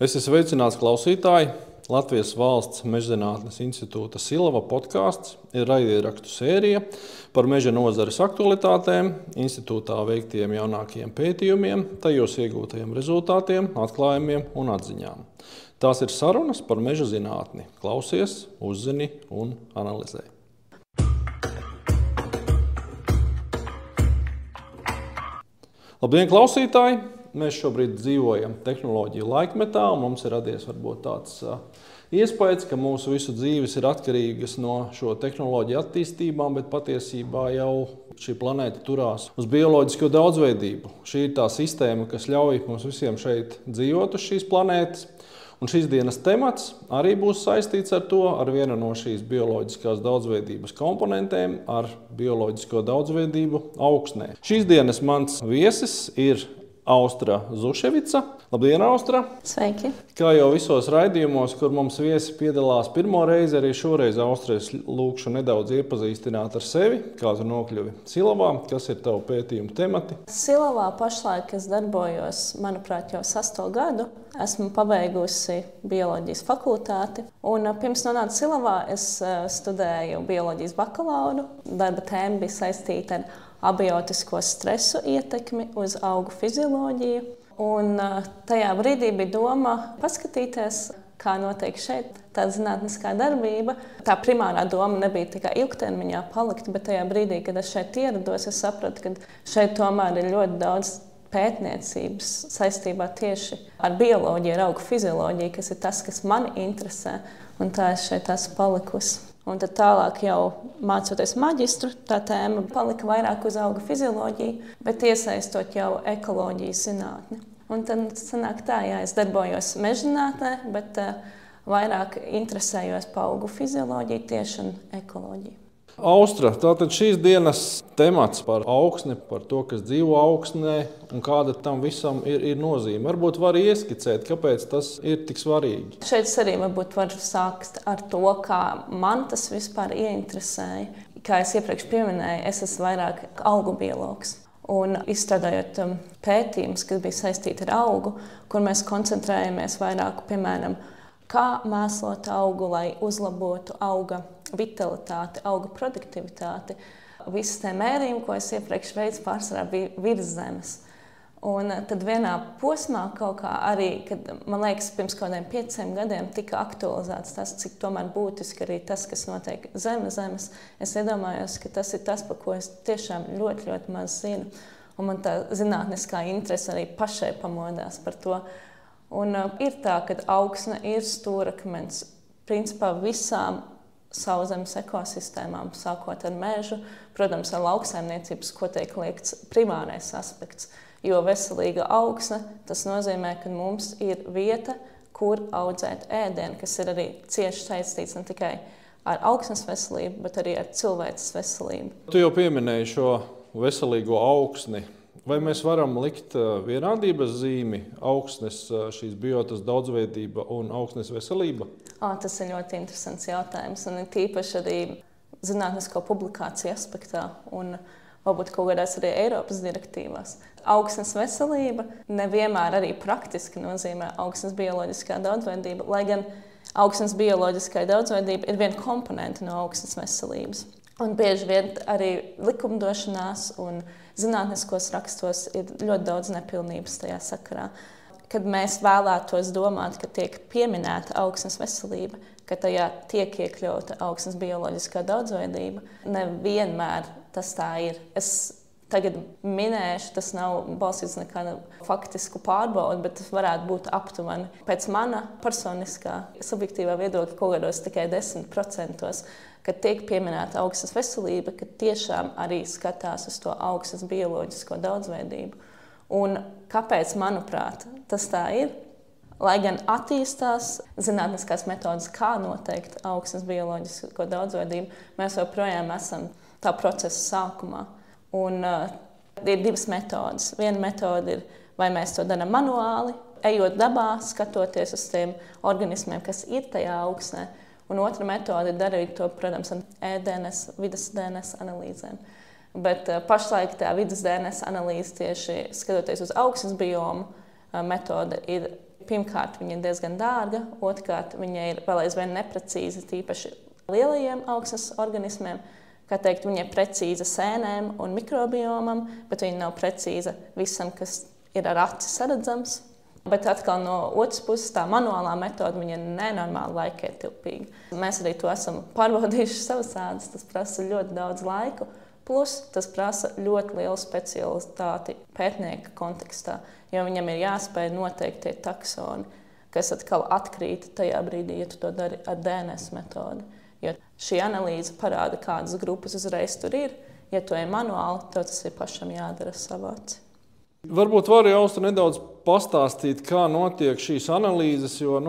Esiet sveicināts klausītāji! Latvijas Valsts Mežzinātnes institūta Silava podkāsts ir raidierakstu sērija par meža nozares aktualitātēm, institūtā veiktiem jaunākajiem pētījumiem, tajos iegūtajiem rezultātiem, atklājumiem un atziņām. Tās ir sarunas par meža zinātni. Klausies, uzzini un analizē. Labdien, klausītāji! Mēs šobrīd dzīvojam tehnoloģiju laikmetā, un mums ir radies varbūt tāds iespējas, ka mūsu visu dzīves ir atkarīgas no šo tehnoloģiju attīstībām, bet patiesībā jau šī planēta turās uz bioloģisko daudzveidību. Šī ir tā sistēma, kas ļauj mums visiem šeit dzīvot uz šīs planētas. Un šīs dienas temats arī būs saistīts ar to, ar vienu no šīs bioloģiskās daudzveidības komponentēm, ar bioloģisko daudzveidību augsnē. Šīs dienas mans viesis ir Austra Zuševica. Labdien, Austra! Sveiki! Kā jau visos raidījumos, kur mums viesi piedalās pirmo reizi, arī šoreiz Austrais lūkšu nedaudz iepazīstināt ar sevi, kā tu nokļuvi Silavā, kas ir tavu pētījumu temati. Silavā pašlaik es darbojos, manuprāt, jau 6. gadu. Esmu pabeigusi bioloģijas fakultāti, un pirms nonācu Silavā es studēju bioloģijas bakalauru. Darba tēma bija saistīta ar abiotisko stresu ietekmi uz augu fizioloģiju. Un tajā brīdī bija doma paskatīties, kā notiek šeit tā zinātniskā darbība. Tā primārā doma nebija tikai ilgtermiņā palikt, bet tajā brīdī, kad es šeit ierados, es sapratu, ka šeit tomēr ir ļoti daudz pētniecības saistībā tieši ar bioloģiju, ar augu fizioloģiju, kas ir tas, kas mani interesē, un tā es šeit esmu palikusi. Un tad tālāk jau mācoties maģistru, tā tēma palika vairāk uz auga fizioloģiju, bet iesaistot jau ekoloģijas zinātni. Un tad sanāk tā, jā, es darbojos mežzinātnē, bet vairāk interesējos par augu fizioloģiju tieši un ekoloģiju. Austra, tātad šīs dienas temats par augsni, par to, kas dzīvo augsnē un kāda tam visam ir nozīme. Varbūt var ieskicēt, kāpēc tas ir tik svarīgi. Šeit es arī varbūt varu sākt ar to, kā man tas vispār ieinteresēja. Kā es iepriekš pieminēju, es esmu vairāk augu biologs. Un izstrādājot pētījumus, kas bija saistīti ar augu, kur mēs koncentrējamies vairāk, piemēram, kā mēslot augu, lai uzlabotu auga vitalitāti, auga produktivitāti. Visi tie mērījumi, ko es iepriekš veicu, pārsvarā bija virs zemes. Un tad vienā posmā kaut kā arī, kad, man liekas, pirms kaut kādiem 5 gadiem tika aktualizēts tas, cik tomēr būtiski arī tas, kas notiek zem zemes. Es iedomājos, ka tas ir tas, par ko es tiešām ļoti, ļoti maz zinu. Un man tā zinātniskā interese arī pašai pamodās par to. Un ir tā, ka augsne ir stūrakmens principā visām sauszemes ekosistēmām, sākot ar mežu, protams, ar lauksaimniecības, ko tiek liekts primārais aspekts. Jo veselīga augsne, tas nozīmē, ka mums ir vieta, kur audzēt ēdienu, kas ir arī cieši saistīts ne tikai ar augsnes veselību, bet arī ar cilvēces veselību. Tu jau pieminēji šo veselīgo augsni. Vai mēs varam likt vienādības zīmi augsnes, šīs biotas daudzveidība un augsnes veselība? Tas ir ļoti interesants jautājums, un tīpaši arī zinātnisko publikāciju aspektā un varbūt kaut kādās arī Eiropas direktīvās. Augsnes veselība nevienmēr arī praktiski nozīmē augsnes bioloģiskā daudzveidība, lai gan augsnes bioloģiskā daudzveidība ir viena komponente no augsnes veselības. Un bieži vien arī likumdošanās un zinātniskos rakstos ir ļoti daudz nepilnības tajā sakarā. Kad mēs vēlētos domāt, ka tiek pieminēta augsnes veselība, ka tajā tiek iekļauta augsnes bioloģiskā daudzveidība, nevienmēr tas tā ir. Es tagad minēšu, tas nav balstīts nekādu faktisku pārbaudu, bet tas varētu būt aptuveni. Pēc mana personiskā subjektīvā viedokļa kaut kādos tikai 10%, kad tiek pieminēta augsnes veselība, kad tiešām arī skatās uz to augsnes bioloģisko daudzveidību. Un kāpēc, manuprāt, tas tā ir? Lai gan attīstās zinātniskās metodas, kā noteikt augsnes bioloģisko daudzveidību, mēs joprojām esam tā procesa sākumā. Un ir 2 metodas. Viena metode ir, vai mēs to darām manuāli, ejot dabā, skatoties uz tiem organismiem, kas ir tajā augsnē. Un otra metode ir darīt to, protams, ar e-DNS, vides DNS analīzēm. Bet pašlaik tā vides DNS analīze tieši skatoties uz augsnes biomu metode ir pirmkārt, viņa ir diezgan dārga, otrkārt, viņa ir vēl aizvien neprecīza, tīpaši lielajiem augsnes organismiem. Kā teikt, viņa ir precīza sēnēm un mikrobiomam, bet viņa nav precīza visam, kas ir ar aci saredzams. Bet atkal no otras puses tā manuālā metode viņa ir nenormāli laikietilpīga. Mēs arī to esam pārbaudījuši savas ādas, tas prasa ļoti daudz laiku. Plus tas prasa ļoti lielu specialitāti pētnieka kontekstā, jo viņam ir jāspēj noteikt tie taksoni, kas atkal atkrīt tajā brīdī, ja tu to dari ar DNS metodi. Jo šī analīze parāda, kādas grupas uzreiz tur ir. Ja tu ej manuāli, tev tas ir pašam jādara savāds. Varbūt var Austa nedaudz pastāstīt, kā notiek šīs analīzes, jo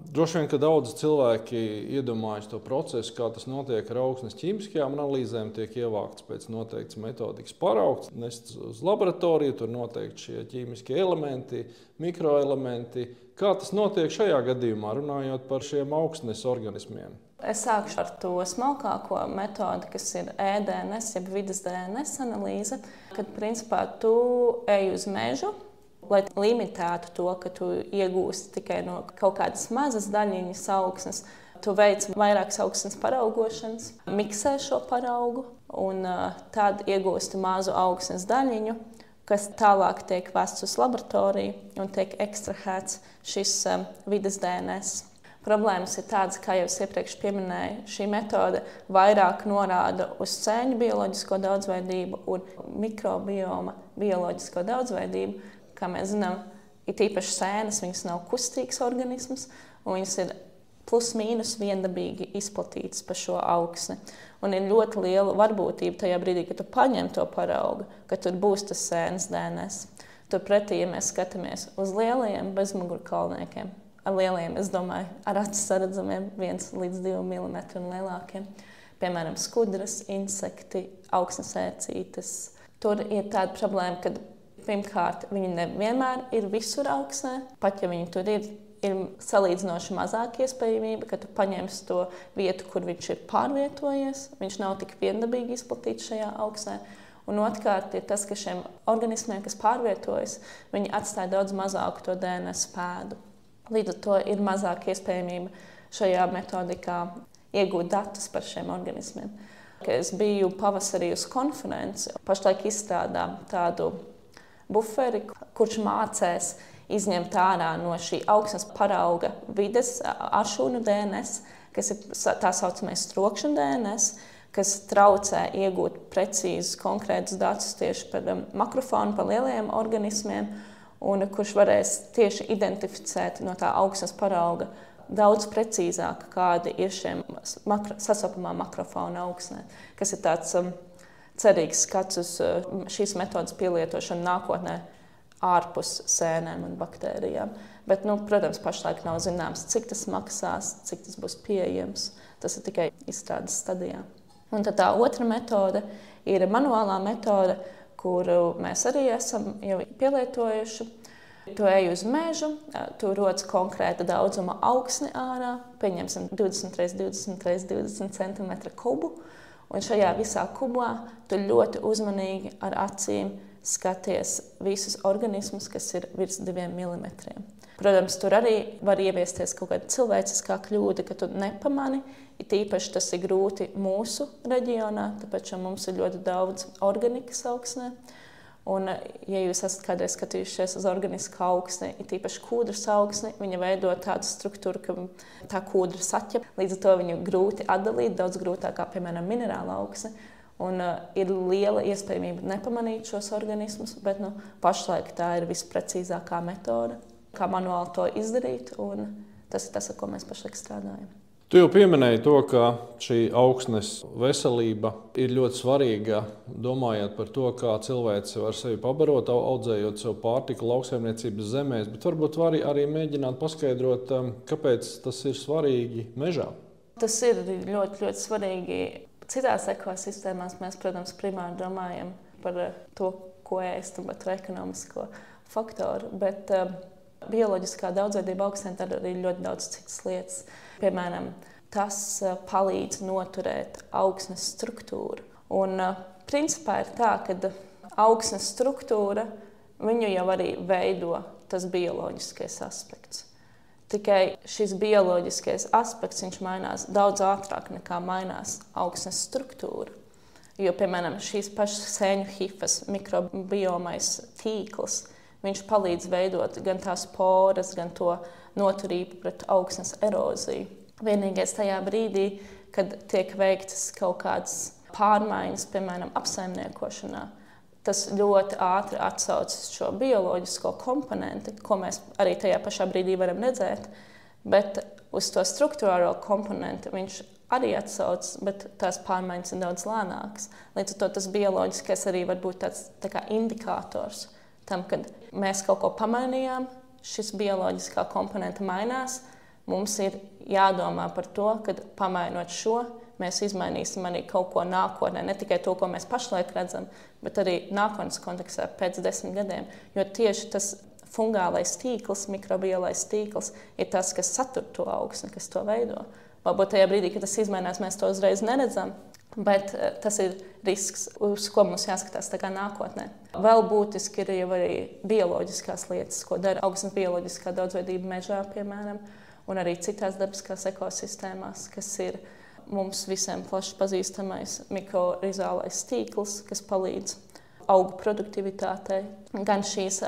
droši vien, ka daudz cilvēki iedomājas to procesu, kā tas notiek ar augsnes ķīmiskajām analīzēm, tiek ievākts pēc noteiktas metodikas paraugts, nests uz laboratoriju, tur noteikti šie ķīmiskie elementi, mikroelementi. Kā tas notiek šajā gadījumā, runājot par šiem augsnes organismiem? Es sākšu ar to smalkāko metodi, kas ir e-DNS, jeb vides DNS analīze, kad principā tu ej uz mežu, lai limitētu to, ka tu iegūsti tikai no kaut kādas mazas daļiņas augsnes. Tu veic vairākas augsnes paraugošanas, miksē šo paraugu un tad iegūsti mazu augsnes daļiņu, kas tālāk tiek vests uz laboratoriju un tiek ekstrahēts šis vides DNS. Problēmas ir tādas, kā jau es iepriekš pieminēju, šī metode vairāk norāda uz sēņu bioloģisko daudzveidību un mikrobioma bioloģisko daudzveidību. Kā mēs zinām, ir īpaši sēnes, viņas nav kustīgs organisms, un viņas ir plus-mínus viendabīgi izplatītas pa šo augsni. Un ir ļoti liela varbūtība tajā brīdī, kad tu paņem to paraugu, ka tur būs tas sēnes DNS. Turpretī, ja mēs skatāmies uz lielajiem bezmugurkaulniekiem, ar lieliem, es domāju, ar acis saredzamiem 1 līdz 2 mm un lielākiem. Piemēram, skudras, insekti, augsnes ērcītes. Tur ir tāda problēma, ka pirmkārt viņi nevienmēr ir visur augsnē. Pat ja viņi tur ir salīdzinoši mazāk iespējamība, ka tu paņemsi to vietu, kur viņš ir pārvietojies. Viņš nav tik viendabīgi izplatīts šajā augsnē. Un otrkārt ir tas, ka šiem organismiem, kas pārvietojas, viņi atstāja daudz mazāku to DNS pēdu. Līdz ar to ir mazāk iespējamība šajā metodikā iegūt datus par šiem organismiem. Es biju pavasarī uz konferenci, pašlaik izstrādā tādu buferi, kurš mācēs izņemt ārā no šī augsnes parauga vides aršūnu DNS, kas ir tā saucamais strokšņu DNS, kas traucē iegūt precīzus konkrētus datus tieši par makrofonu, par lielajiem organismiem, un kurš varēs tieši identificēt no tā augsnes parauga daudz precīzāk, kādi ir šiem sastopamā makrofona augsnē, kas ir tāds cerīgs skats uz šīs metodas pielietošanu nākotnē ārpus sēnēm un baktērijām. Bet, protams, pašlaik nav zināms, cik tas maksās, cik tas būs pieejams. Tas ir tikai izstrādes stadijā. Un tad tā otra metode ir manuālā metode, kuru mēs arī esam jau pielietojuši. Tu ej uz mežu, tu roc konkrēta daudzuma augsni ārā, pieņemsim 20 x 20 x 20 cm kubu, un šajā visā kubā tu ļoti uzmanīgi ar acīm skaties visus organismus, kas ir virs 2 mm. Protams, tur arī var ieviesties kaut kāda cilvēciskā kļūda, ka tu nepamani. It īpaši tas ir grūti mūsu reģionā, tāpēc, ka mums ir ļoti daudz organikas augsnē. Un, ja jūs esat kādreiz skatījušies uz organisku augsni, it īpaši kūdras augsni, viņa veido tādu struktūru, ka tā kūdra saķep. Līdz ar to viņu grūti atdalīt, daudz grūtāk kā, piemēram, minerāla augsne. Un ir liela iespējamība nepamanīt šos organismus, bet pašlaik tā ir visprecīzākā metode, kā manuāli to izdarīt, un tas ir tas, ar ko mēs pašlaik strādājam. Tu jau pieminēji to, ka šī augsnes veselība ir ļoti svarīga, domājot par to, kā cilvēks var sevi pabarot, audzējot sev pārtiku lauksaimniecības zemēs, bet varbūt var arī mēģināt paskaidrot, kāpēc tas ir svarīgi mežā. Tas ir ļoti, ļoti svarīgi. Citās ekosistēmās mēs, protams, primāri domājam par to, ko ēst, un par ekonomisko faktoru, bet bioloģiskā daudzveidība augsnē dara arī ļoti daudz citas lietas. Piemēram, tas palīdz noturēt augsnes struktūru. Un principā ir tā, ka augsnes struktūra viņu jau arī veido tas bioloģiskais aspekts. Tikai šis bioloģiskais aspekts viņš mainās daudz ātrāk nekā mainās augsnes struktūra. Jo, piemēram, šīs pašas sēņu hifas mikrobiomais tīkls, viņš palīdz veidot gan tās poras, gan to noturību pret augsnes eroziju. Vienīgais tajā brīdī, kad tiek veiktas kaut kādas pārmaiņas, piemēram, apsaimniekošanā, tas ļoti ātri atsaucas šo bioloģisko komponenti, ko mēs arī tajā pašā brīdī varam redzēt, bet uz to struktūrālo komponenti viņš arī atsaucas, bet tās pārmaiņas ir daudz lēnākas. Līdz ar to tas bioloģiskais arī var būt tāds tā kā indikators tam, kad mēs kaut ko pamainījām, šis bioloģiskā komponenta mainās, mums ir jādomā par to, ka pamainot šo, mēs izmainīsim arī kaut ko nākotnē, ne tikai to, ko mēs pašlaik redzam, bet arī nākotnes kontekstā pēc 10 gadiem. Jo tieši tas fungālais tīkls, mikrobiolais tīkls ir tas, kas satur to augsni, kas to veido. Varbūt tajā brīdī, kad tas izmainās, mēs to uzreiz neredzam, bet tas ir risks, uz ko mums jāskatās tā kā nākotnē. Vēl būtiski ir jau arī bioloģiskās lietas, ko dara augsnes bioloģiskā daudzveidība mežā, piemēram, un arī citās dabiskās ekosistēmās, kas ir mums visiem plaši pazīstamais mikorizālais tīkls, kas palīdz augu produktivitātei. Gan šīs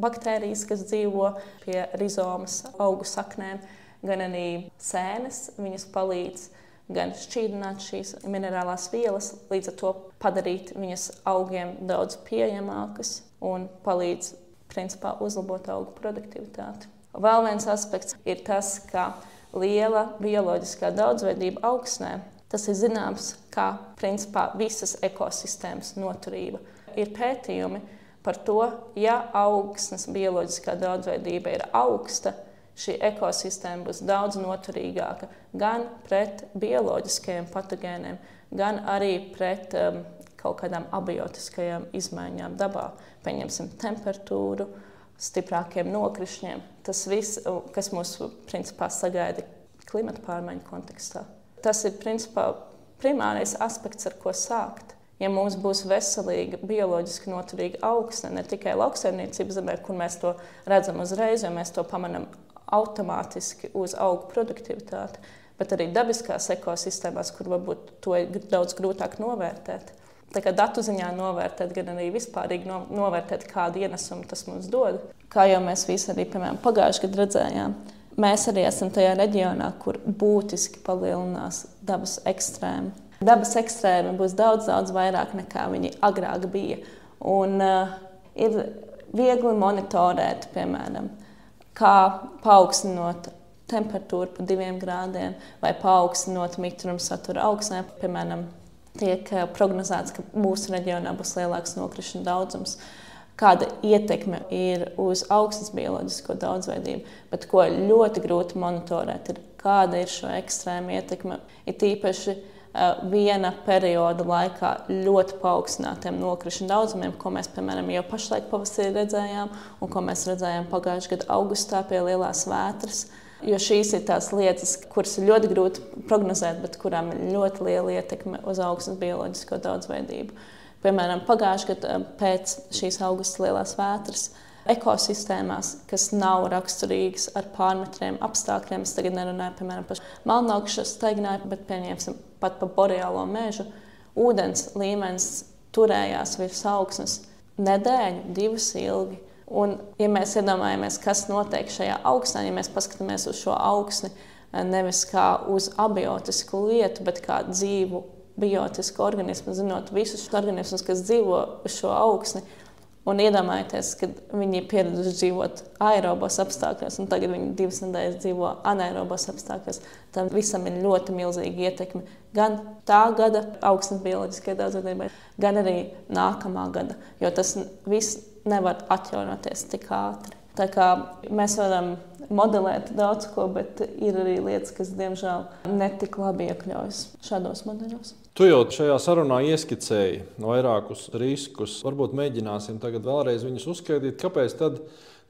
baktērijas, kas dzīvo pie rizomas augu saknēm, gan arī sēnes, viņas palīdz gan šķīdināt šīs minerālās vielas, līdz ar to padarīt viņas augiem daudz pieejamākas un palīdz, principā, uzlabot augu produktivitāti. Vēl viens aspekts ir tas, ka liela bioloģiskā daudzveidība augsnē, tas ir zināms kā, principā, visas ekosistēmas noturība. Ir pētījumi par to, ja augsnes bioloģiskā daudzveidība ir augsta, šī ekosistēma būs daudz noturīgāka gan pret bioloģiskajiem patogēniem, gan arī pret kaut kādām abiotiskajām izmaiņām dabā. Pieņemsim temperatūru, stiprākiem nokrišņiem. Tas viss, kas mūs principā sagaida klimata pārmaiņu kontekstā. Tas ir principā primārais aspekts, ar ko sākt. Ja mums būs veselīga, bioloģiski noturīga augsne, ne tikai lauksaimniecības zemē, kur mēs to redzam uzreiz, jo mēs to pamanām automātiski uz augu produktivitāti, bet arī dabiskās ekosistēmās, kur varbūt to ir daudz grūtāk novērtēt. Tā kā datu ziņā novērtēt, gan arī vispārīgi novērtēt, kādu ienesumu tas mums dod. Kā jau mēs visi arī, piemēram, pagājušajā gadā redzējām, mēs arī esam tajā reģionā, kur būtiski palielinās dabas ekstrēmi. Dabas ekstrēmi būs daudz vairāk nekā viņi agrāk bija. Un ir viegli monitorēt, piemēram, kā paaugstinot temperatūru pa 2 grādiem vai paaugstinot mitrumu saturu augsnē, piemēram, tiek prognozēts, ka mūsu reģionā būs lielāks nokrišņu daudzums. Kāda ietekme ir uz augsnes bioloģisko daudzveidību, bet ko ļoti grūti monitorēt, ir kāda ir šo ekstrēmu ietekme. Ir tīpaši viena perioda laikā ļoti paaugstinātiem nokrišņu daudzumiem, ko mēs, piemēram, jau pašlaik pavasarī redzējām un ko mēs redzējām pagājušajā gada augustā pie lielās vētras. Jo šīs ir tās lietas, kuras ir ļoti grūti prognozēt, bet kurām ir ļoti liela ietekme uz augsnes bioloģisko daudzveidību. Piemēram, pagājušajā gadā pēc šīs augusta lielās vētras ekosistēmās, kas nav raksturīgas ar pārmetriem apstākļiem. Es tagad nerunāju, piemēram, par Melnaugšas staignāju, bet pieņemsim pat par boreālo mežu. Ūdens līmenis turējās virs augsnes nedēļu, 2 ilgi. Un, ja mēs iedomājamies, kas notiek šajā augsnē, ja mēs paskatāmies uz šo augsni nevis kā uz abiotisku lietu, bet kā dzīvu biotisku organismu, zinot visus organismus, kas dzīvo uz šo augsni, un iedomājieties, ka viņi ir pieraduši dzīvot aerobos apstākļos, un tagad viņi 2 nedēļas dzīvo anaerobos apstākļos, tam visam ir ļoti milzīga ietekme gan tā gada augsnes bioloģiskajai daudzveidībai, gan arī nākamā gada, jo tas viss nevar atjaunoties tik ātri. Tā kā mēs varam modelēt daudz ko, bet ir arī lietas, kas, diemžēl, netik labi iekļaujas šādos modeļos. Tu jau šajā sarunā ieskicēji vairākus riskus. Varbūt mēģināsim tagad vēlreiz viņus uzskaitīt. Kāpēc tad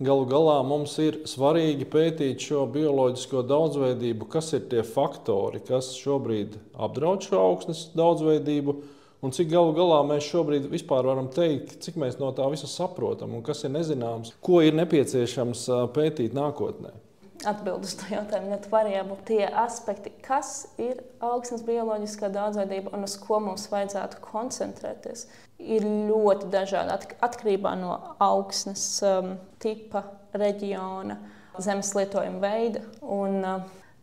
galu galā mums ir svarīgi pētīt šo bioloģisko daudzveidību? Kas ir tie faktori, kas šobrīd apdraud šo augsnes daudzveidību? Un cik galu galā mēs šobrīd vispār varam teikt, cik mēs no tā visa saprotam un kas ir nezināms, ko ir nepieciešams pētīt nākotnē? atbild uz to jautājumu ļoti variabli. Tie aspekti, kas ir augsnes bioloģiskā daudzveidība un uz ko mums vajadzētu koncentrēties, ir ļoti dažādi atkarībā no augsnes tipa, reģiona, zemes lietojuma veida un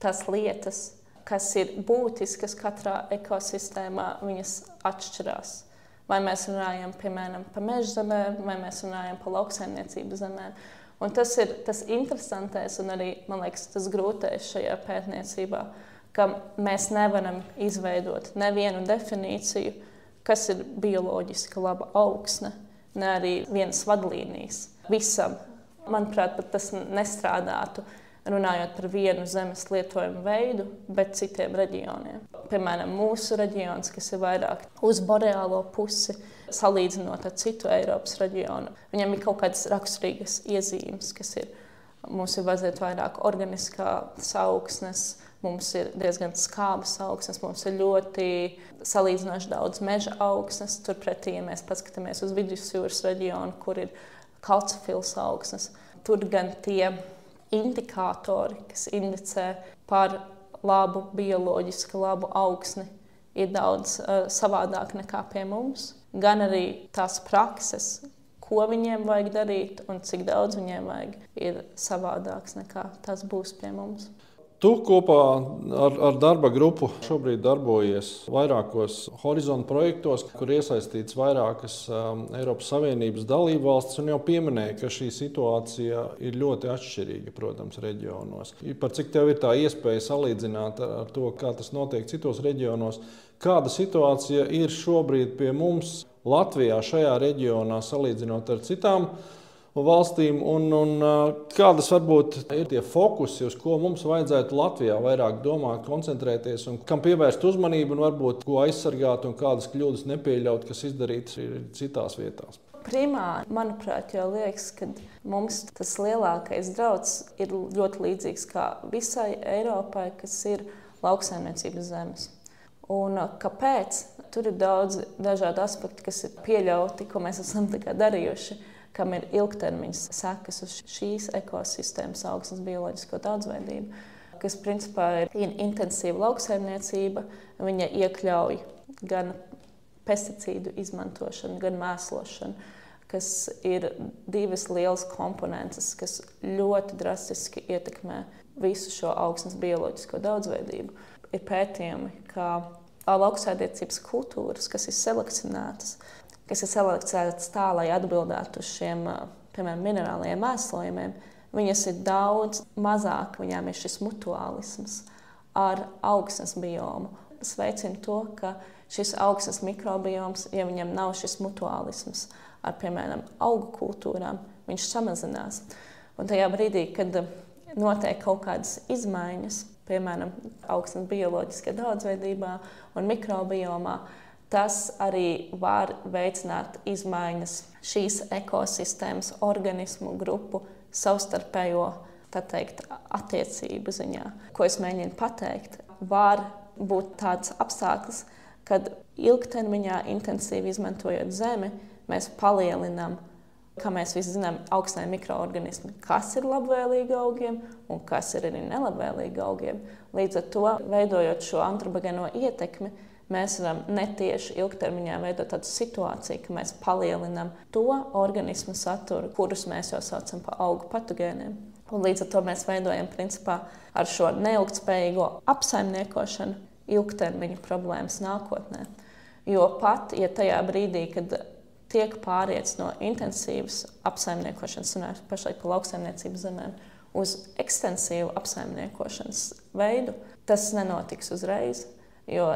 tās lietas, kas ir būtiskas katrā ekosistēmā, viņas atšķirās. Vai mēs runājam, piemēram, par meža zemēm, vai mēs runājam par lauksaimniecības zemēm. Un tas ir tas interesantais un arī, man liekas, tas grūtais šajā pētniecībā, ka mēs nevaram izveidot nevienu definīciju, kas ir bioloģiski laba augsne, ne arī vienas vadlīnijas visam. Manuprāt, pat tas nestrādātu, runājot par vienu zemes lietojumu veidu, bet citiem reģioniem. Piemēram, mūsu reģions, kas ir vairāk uz boreālo pusi, salīdzinot ar citu Eiropas reģionu, viņam ir kaut kādas raksturīgas iezīmes, kas ir. Mums ir mazliet vairāk organiskās augsnes, mums ir diezgan skābas augsnes, mums ir ļoti salīdzinoši daudz meža augsnes. Turpretī, ja mēs paskatāmies uz vidusjūras reģionu, kur ir kalcifils augsnes, tur gan tie indikātori, kas indicē par labu bioloģiski labu augsni, ir daudz savādāk nekā pie mums. Gan arī tās prakses, ko viņiem vajag darīt un cik daudz viņiem vajag, ir savādāks nekā tas būs pie mums. Tu kopā ar darba grupu šobrīd darbojies vairākos horizonta projektos, kur iesaistīts vairākas Eiropas Savienības dalību valstis, un jau pieminēja, ka šī situācija ir ļoti atšķirīga, protams, reģionos. Par cik tev ir tā iespēja salīdzināt ar to, kā tas notiek citos reģionos, kāda situācija ir šobrīd pie mums Latvijā šajā reģionā salīdzinot ar citām valstīm, un kādas varbūt ir tie fokusi, uz ko mums vajadzētu Latvijā vairāk domāt, koncentrēties un kam pievērst uzmanību un varbūt ko aizsargāt un kādas kļūdas nepieļaut, kas izdarītas citās vietās? Primāri, manuprāt, jau liekas, ka mums tas lielākais drauds ir ļoti līdzīgs kā visai Eiropai, kas ir lauksaimniecības zemes. Un kāpēc? Tur ir daudz dažādu aspektu, kas ir pieļauti, ko mēs esam darījuši, kam ir ilgtermiņa sekas uz šīs ekosistēmas augsnes bioloģisko daudzveidību, kas principā ir intensīva lauksaimniecība. Viņa iekļauj gan pesticīdu izmantošanu, gan mēslošanu, kas ir divas lielas komponentes, kas ļoti drastiski ietekmē visu šo augsnes bioloģisko daudzveidību. Ir pētījumi, ka lauksaimniecības kultūras, kas ir selekcionētas, tā, lai atbildētu uz šiem, piemēram, minerālajiem mēslojumiem, viņas ir daudz mazāk, viņām ir šis mutuālisms ar augsnes biomu. Tas veicina to, ka šis augsnes mikrobioms, ja viņam nav šis mutuālisms ar, piemēram, augu kultūrām, viņš samazinās. Un tajā brīdī, kad notiek kaut kādas izmaiņas, piemēram, augsnes bioloģiskajā daudzveidībā un mikrobiomā, tas arī var veicināt izmaiņas šīs ekosistēmas organismu grupu savstarpējo, tā teikt, attiecību ziņā. Ko es mēģinu pateikt? Var būt tāds apstākļus, kad ilgtermiņā intensīvi izmantojot zemi, mēs palielinām, kā mēs visi zinām, augsnē mikroorganismi, kas ir labvēlīgi augiem un kas ir arī nelabvēlīgi augiem. Līdz ar to, veidojot šo antropogēno ietekmi, mēs varam netieši ilgtermiņā veidot tādu situāciju, ka mēs palielinām to organismu saturu, kurus mēs jau saucam par augu patogēniem. Un līdz ar to mēs veidojam principā ar šo neilgtspējīgo apsaimniekošanu ilgtermiņu problēmas nākotnē. Jo pat, ja tajā brīdī, kad tiek pāriets no intensīvas apsaimniekošanas, runājot pašlaik par lauksaimniecības zemēm, uz ekstensīvu apsaimniekošanas veidu, tas nenotiks uzreiz, jo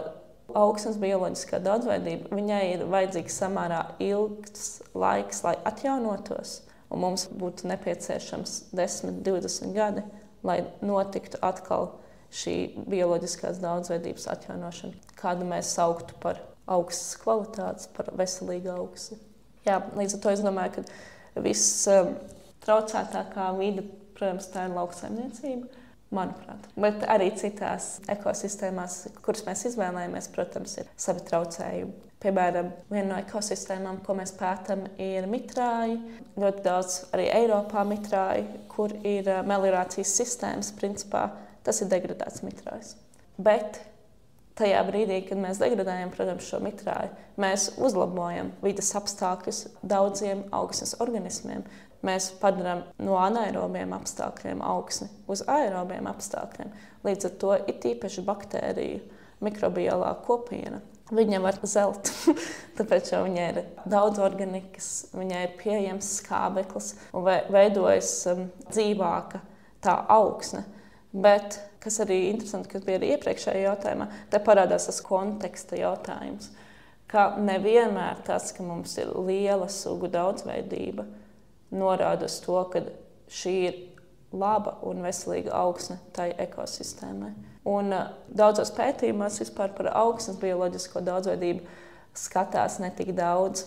augsnes bioloģiskā daudzveidība, viņai ir vajadzīgs samērā ilgs laiks, lai atjaunotos, un mums būtu nepieciešams 10, 20 gadi, lai notiktu atkal šī bioloģiskās daudzveidības atjaunošana, kādu mēs sauktu par augstas kvalitātes, par veselīgu augsni. Jā, līdz ar to es domāju, ka viss traucētākā vide, protams, tā ir lauksaimniecība, manuprāt. Bet arī citās ekosistēmās, kuras mēs izvēlējamies, protams, ir savi traucējumi. Piemēram, viena no ekosistēmām, ko mēs pētām, ir mitrāji. Ļoti daudz arī Eiropā mitrāji, kur ir meliorācijas sistēmas. Principā tas ir degradēts mitrājs. Bet tajā brīdī, kad mēs degradējam, protams, šo mitrāju, mēs uzlabojam vides apstākļus daudziem augsnes organismiem. Mēs padarām no anaerobiem apstākļiem augsni uz aerobiem apstākļiem. Līdz ar to ir īpaši baktēriju mikrobiālā kopiena. Viņa var zelt, tāpēc, ka viņai ir daudz organikas, viņai ir pieejams skābeklis un veidojas dzīvāka tā augsne. Bet, kas arī interesanti, kas bija arī iepriekšējā jautājumā, te parādās tas konteksta jautājums, ka nevienmēr tas, ka mums ir liela sugu daudzveidība, norāda uz to, ka šī ir laba un veselīga augsne tai ekosistēmai. Un daudzos pētījumos vispār par augsnes bioloģisko daudzveidību skatās ne tik daudz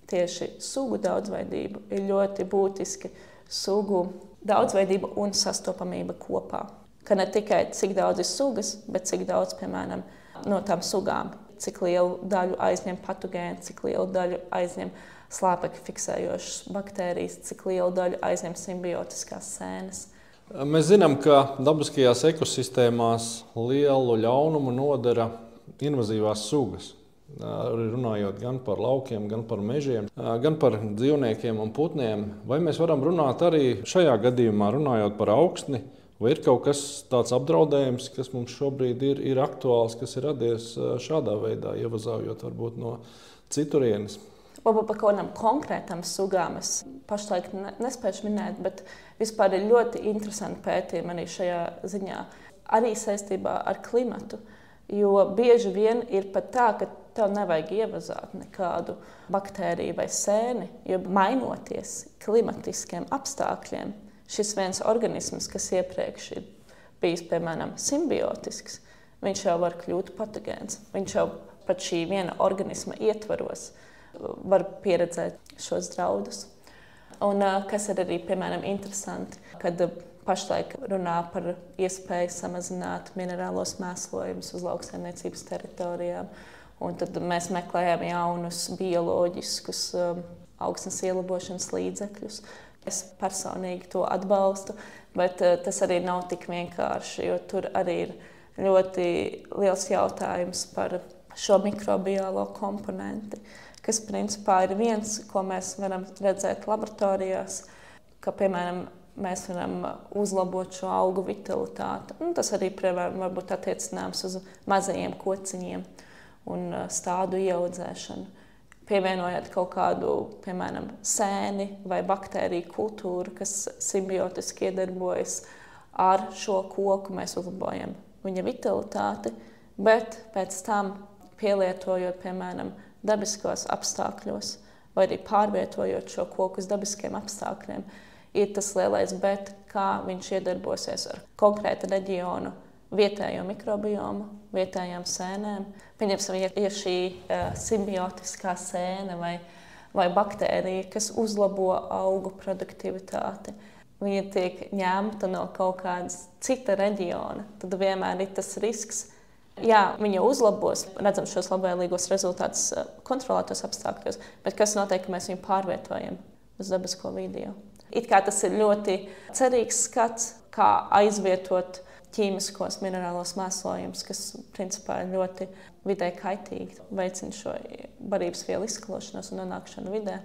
tieši sugu daudzveidību. Ir ļoti būtiski sugu daudzveidība un sastopamība kopā. Ka ne tikai cik daudz ir sugas, bet cik daudz, piemēram, no tām sugām, cik lielu daļu aizņem patogēni, cik lielu daļu aizņem slāpekļu fiksējošas baktērijas, cik lielu daļu aizņem simbiotiskās sēnes. Mēs zinām, ka dabiskajās ekosistēmās lielu ļaunumu nodara invazīvās sugas. Runājot gan par laukiem, gan par mežiem, gan par dzīvniekiem un putniem. Vai mēs varam runāt arī šajā gadījumā, runājot par augsni, vai ir kaut kas tāds apdraudējums, kas mums šobrīd ir aktuāls, kas ir radies šādā veidā, ievazājot varbūt no citurienes? Varbūt par kaut kādām konkrētām sugām es pašlaik nespēju minēt, bet vispār ir ļoti interesanti pētījumi arī šajā ziņā, arī saistībā ar klimatu. Jo bieži vien ir pat tā, ka tev nevajag ievazāt nekādu baktēriju vai sēni, jo mainoties klimatiskiem apstākļiem, šis viens organisms, kas iepriekš ir bijis, piemēram, simbiotisks, viņš jau var kļūt patogēns. Viņš jau pat šī viena organisma ietvaros var pieredzēt šos draudus. Un kas ir arī, piemēram, interesanti, kad pašlaik runā par iespēju samazināt minerālos mēslojumus uz lauksaimniecības teritorijām. Un tad mēs meklējam jaunus bioloģiskus augsnes ielabošanas līdzekļus. Es personīgi to atbalstu, bet tas arī nav tik vienkārši, jo tur arī ir ļoti liels jautājums par šo mikrobiālo komponenti, kas principā ir viens, ko mēs varam redzēt laboratorijās, ka, piemēram, mēs varam uzlabot šo augu vitalitāti. Un tas arī var būt attiecināms uz mazajiem kociņiem un stādu ieaudzēšanu. Pievienojot kaut kādu, piemēram, sēni vai baktēriju kultūru, kas simbiotiski iedarbojas ar šo koku, mēs uzlabojam viņa vitalitāti, bet pēc tam pielietojot, piemēram, dabiskos apstākļos, vai arī pārvietojot šo koku uz dabiskiem apstākļiem, ir tas lielais bet, kā viņš iedarbosies ar konkrētu reģionu vietējo mikrobiomu, vietējām sēnēm. Pieņemsim, ja šī simbiotiskā sēne vai baktērija, kas uzlabo augu produktivitāti, viņa tiek ņemta no kaut kādas cita reģiona, tad vienmēr ir tas risks. Jā, viņa uzlabos, redzam šos labvēlīgos rezultātus kontrolētos apstākļos, bet kas notiek, ka mēs viņu pārvietojam uz dabisko vidi? It kā tas ir ļoti cerīgs skats, kā aizvietot ķīmiskos minerālos mēslojumus, kas principā ir ļoti vidē kaitīgi, veicina šo barības vielu izskalošanos un nonākšanu vidē.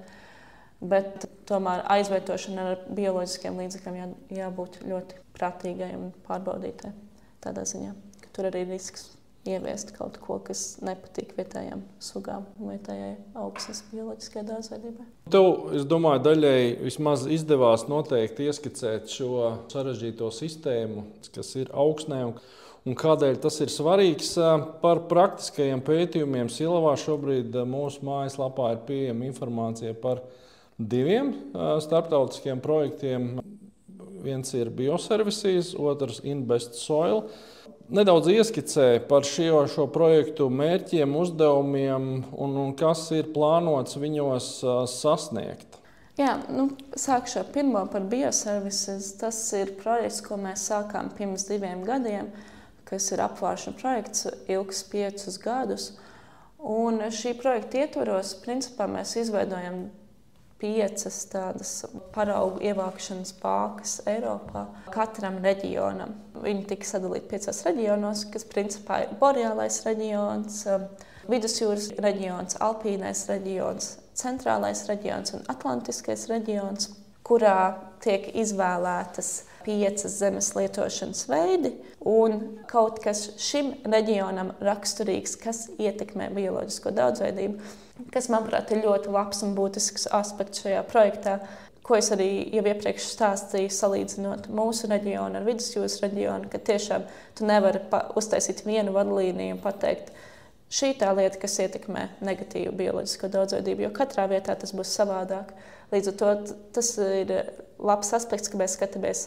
Bet tomēr aizvietošana ar bioloģiskiem līdzekļiem jābūt ļoti prātīgai un pārbaudītai tādā ziņā, ka tur arī ir risks ieviest kaut ko, kas nepatīk vietējām sugām un vietējai augsnes bioloģiskai daudzveidībai. Tev, es domāju, daļēji vismaz izdevās noteikti ieskicēt šo sarežģīto sistēmu, kas ir augsnē un kādēļ tas ir svarīgs. Par praktiskajiem pētījumiem Silavā šobrīd mūsu mājaslapā ir pieejama informācija par 2 starptautiskiem projektiem. Viens ir Bioservices, otrs Invest Soil. Nedaudz ieskicē par šo projektu mērķiem, uzdevumiem un kas ir plānots viņos sasniegt. Jā, sākšu ar pirmo par Bioservices. Tas ir projekts, ko mēs sākām pirms 2 gadiem, kas ir apvāršana projekts, ilgs 5 gadus. Un šī projekta ietvaros, principā, mēs izveidojam 5 tādas paraugu ievākšanas bākas Eiropā katram reģionam. Viņi tika sadalīti 5 reģionos, kas principā ir Boreālais reģions, Vidusjūras reģions, Alpīnais reģions, Centrālais reģions un Atlantiskais reģions, kurā tiek izvēlētas 5 zemes lietošanas veidi un kaut kas šim reģionam raksturīgs, kas ietekmē bioloģisko daudzveidību, kas, manuprāt, ir ļoti labs un būtisks aspekts šajā projektā, ko es arī jau iepriekš stāstīju, salīdzinot mūsu reģionu ar Vidusjūras reģionu, ka tiešām tu nevari uztaisīt vienu vadlīniju un pateikt, šī tā lieta, kas ietekmē negatīvu bioloģisko daudzveidību, jo katrā vietā tas būs savādāk. Līdz ar to tas ir labs aspekts, ka mēs skatāmies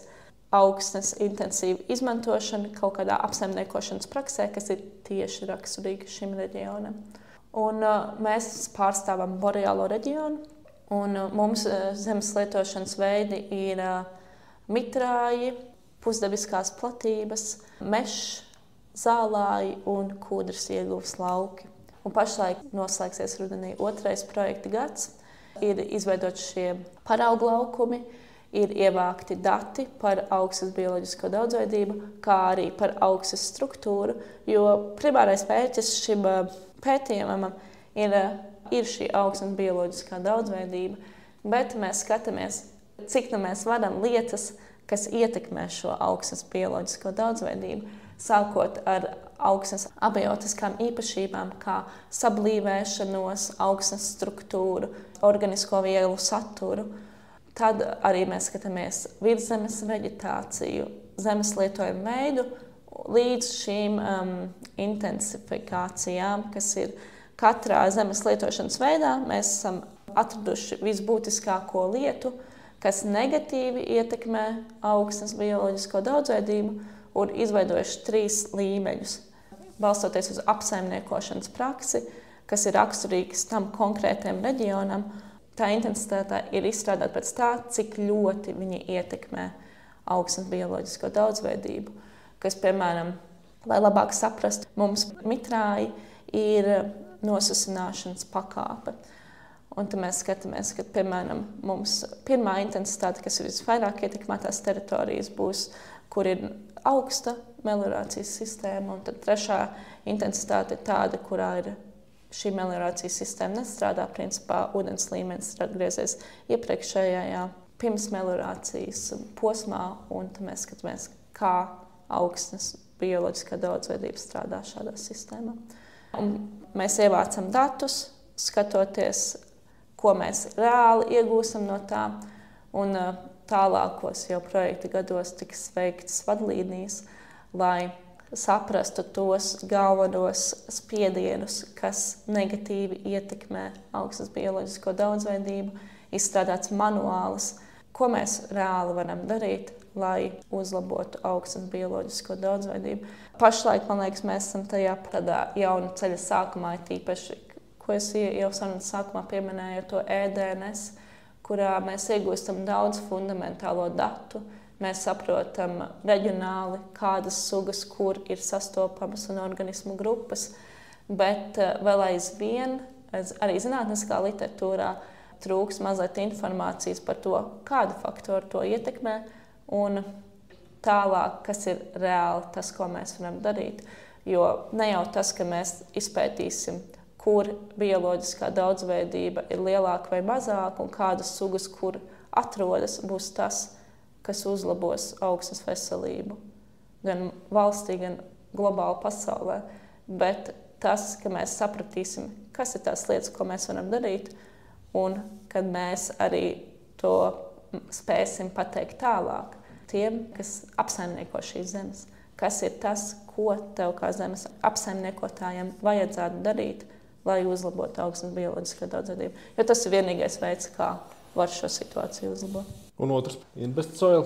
augsnes intensīvu izmantošanu kaut kādā apsaimniekošanas praksē, kas ir tieši raksturīga šim reģionam. Un mēs pārstāvam Boreālo reģionu, un mums zemes lietošanas veidi ir mitrāji, pusdabiskās platības, mežs, zālāji un kūdras ieguves lauki. Un pašlaik noslēgsies rudenī 2. projekta gads. Ir izveidoti šie paraugu laukumi, ir ievākti dati par augsnes bioloģisko daudzveidību, kā arī par augsnes struktūru, jo primārais mērķis šim pētījumam ir šī augsnes bioloģiskā daudzveidība, bet mēs skatāmies, cik mēs varam lietas, kas ietekmē šo augsnes bioloģisko daudzveidību, sākot ar augsnes abiotiskām īpašībām, kā sablīvēšanos, augsnes struktūru, organisko vielu saturu. Tad arī mēs skatāmies virszemes veģetāciju, zemes lietojumu veidu, līdz šīm intensifikācijām, kas ir katrā zemes lietošanas veidā. Mēs esam atraduši visbūtiskāko lietu, kas negatīvi ietekmē augsnes bioloģisko daudzveidību, un izveidojuši 3 līmeņus, balstoties uz apsaimniekošanas praksi, kas ir raksturīgs tam konkrētajam reģionam. Tā intensitāte ir izstrādāta pēc tā, cik ļoti viņi ietekmē augsnes bioloģisko daudzveidību, kas, piemēram, lai labāk saprastu, mums mitrāji ir nosasināšanas pakāpe. Un tad mēs skatāmies, ka, piemēram, mums pirmā intensitāte, kas ir visvairāk ietekmētās teritorijas, būs, kur ir augsta meliorācijas sistēma, un tad 3. intensitāte ir tāda, kurā ir šī meliorācijas sistēma nestrādā, principā ūdens līmenis ir atgriezies iepriekšējā pirms meliorācijas posmā, un tad mēs skatāmies, kā augsnes bioloģiskā daudzveidība strādā šādā sistēmā. Un mēs ievācam datus, skatoties, ko mēs reāli iegūstam no tā, un tālākos jau projekta gados tiks veiktas vadlīnijas, lai saprastu tos galvenos spiedienus, kas negatīvi ietekmē augsnes bioloģisko daudzveidību, izstrādāts manuāls, ko mēs reāli varam darīt, lai uzlabotu augsnes bioloģisko daudzveidību. Pašlaik, man liekas, mēs esam tādā jauna ceļa sākumā, tīpaši, ko es jau sarunas sākumā pieminēju, to EDNS, kurā mēs iegūstam daudz fundamentālo datu. Mēs saprotam reģionāli, kādas sugas, kur ir sastopamas un organismu grupas, bet vēl aizvien, arī zinātniskā literatūrā, trūks mazliet informācijas par to, kāda faktori to ietekmē, un tālāk, kas ir reāli tas, ko mēs varam darīt. Jo ne jau tas, ka mēs izpētīsim, kur bioloģiskā daudzveidība ir lielāka vai mazāka, un kādas sugas, kur atrodas, būs tas, kas uzlabos augsnes veselību. Gan valstī, gan globāli pasaulē. Bet tas, ka mēs sapratīsim, kas ir tās lietas, ko mēs varam darīt, un kad mēs arī to spēsim pateikt tālāk tiem, kas apsaimnieko šīs zemes. Kas ir tas, ko tev kā zemes apsaimniekotājiem vajadzētu darīt, lai uzlabotu augsnes bioloģisko daudzveidību. Jo tas ir vienīgais veids, kā var šo situāciju uzlabot. Un otrs – Invest Soil.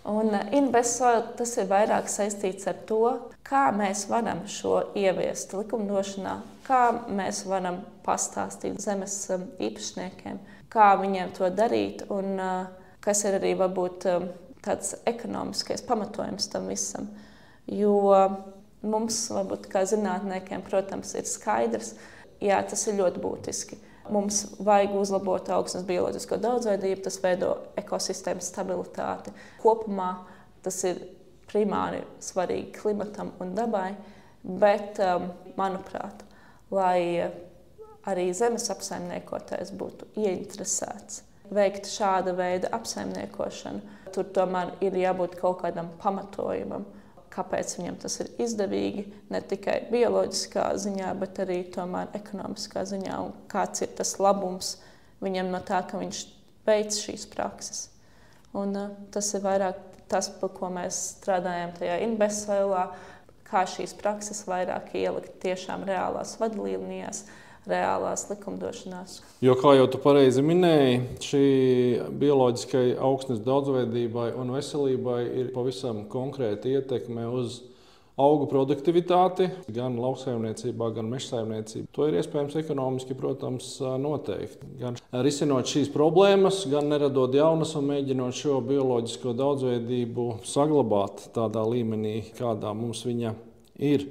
Un Invest Soil tas ir vairāk saistīts ar to, kā mēs varam šo ieviest likumdošanā, kā mēs varam pastāstīt zemes īpašniekiem, kā viņiem to darīt un kas ir arī varbūt tāds ekonomiskais pamatojums tam visam. Jo mums, varbūt kā zinātniekiem, protams, ir skaidrs, jā, tas ir ļoti būtiski. Mums vajag uzlabot augsnes bioloģisko daudzveidību, tas veido ekosistēmas stabilitāti. Kopumā tas ir primāri svarīgi klimatam un dabai, bet, manuprāt, lai arī zemes apsaimniekotājs būtu ieinteresēts veikt šāda veida apsaimniekošanu, tur tomēr ir jābūt kaut kādam pamatojumam, kāpēc viņam tas ir izdevīgi, ne tikai bioloģiskā ziņā, bet arī tomēr ekonomiskā ziņā, un kāds ir tas labums viņam no tā, ka viņš veic šīs prakses. Un tas ir vairāk tas, par ko mēs strādājam tajā Investvēlā, kā šīs prakses vairāk ielikt tiešām reālās vadlīnijās, reālās likumdošanās. Jo, kā jau tu pareizi minēji, šī bioloģiskai augsnes daudzveidībai un veselībai ir pavisam konkrēta ietekme uz augu produktivitāti, gan lauksaimniecībā, gan mežsaimniecībā. To ir iespējams ekonomiski, protams, noteikt. Gan risinot šīs problēmas, gan neradot jaunas un mēģinot šo bioloģisko daudzveidību saglabāt tādā līmenī, kādā mums viņa ir.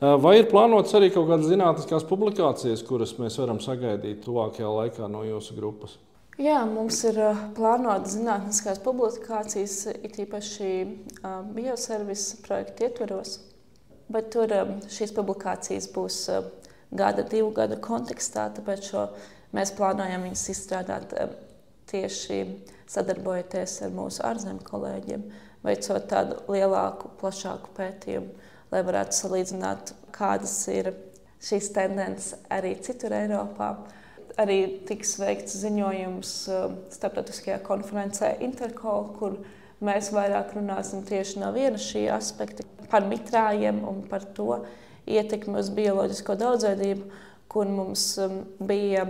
Vai ir plānotas arī kaut kādas zinātniskās publikācijas, kuras mēs varam sagaidīt tuvākajā laikā no jūsu grupas? Jā, mums ir plānotas zinātniskās publikācijas, it īpaši bioservisa projekta ietveros, bet tur šīs publikācijas būs gada, 2 gadu kontekstā, tāpēc mēs plānojam viņas izstrādāt tieši sadarbojoties ar mūsu ārzemju kolēģiem, veicot tādu lielāku, plašāku pētījumu, lai varētu salīdzināt, kādas ir šīs tendences arī citur Eiropā. Arī tiks veikts ziņojums starptautiskajā konferencē Intercol, kur mēs vairāk runāsim tieši no viena šī aspekta par mitrājiem un par to ietekmi uz bioloģisko daudzveidību, kur mums bija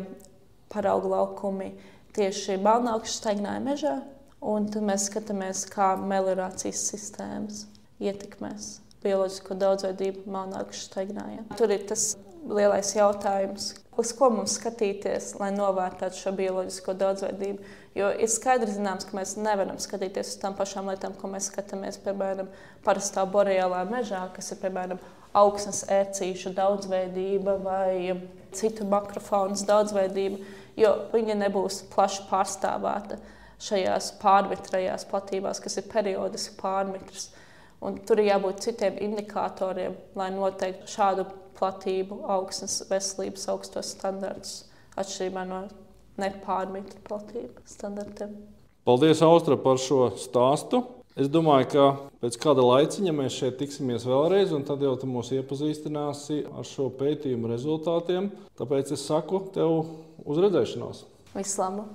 paraugu laukumi tieši Balnaukšu staigāja mežā, un tad mēs skatāmies, kā meliorācijas sistēmas ietekmēs bioloģisko daudzveidību Balnaukšu staigājā. Tur ir tas lielais jautājums, uz ko mums skatīties, lai novērtētu šo bioloģisko daudzveidību. Jo ir skaidri zināms, ka mēs nevaram skatīties uz tām pašām lietām, ko mēs skatāmies, piemēram, parastā boreālā mežā, kas ir, piemēram, augsnes ērcīšu daudzveidība vai citu makrofaunas daudzveidība, jo viņa nebūs plaši pārstāvēta šajās pārmitrajās platībās, kas ir periodiski pārmitras. Un tur ir jābūt citiem indikatoriem, lai noteiktu šādu platību augsnes veselības augstos standartus, atšķirībā no nepārmitru platību standartiem. Paldies, Austra, par šo stāstu. Es domāju, ka pēc kāda laiciņa mēs šeit tiksimies vēlreiz, un tad jau tu mūs iepazīstināsi ar šo pētījumu rezultātiem. Tāpēc es saku tev uz redzēšanos. Visu labu!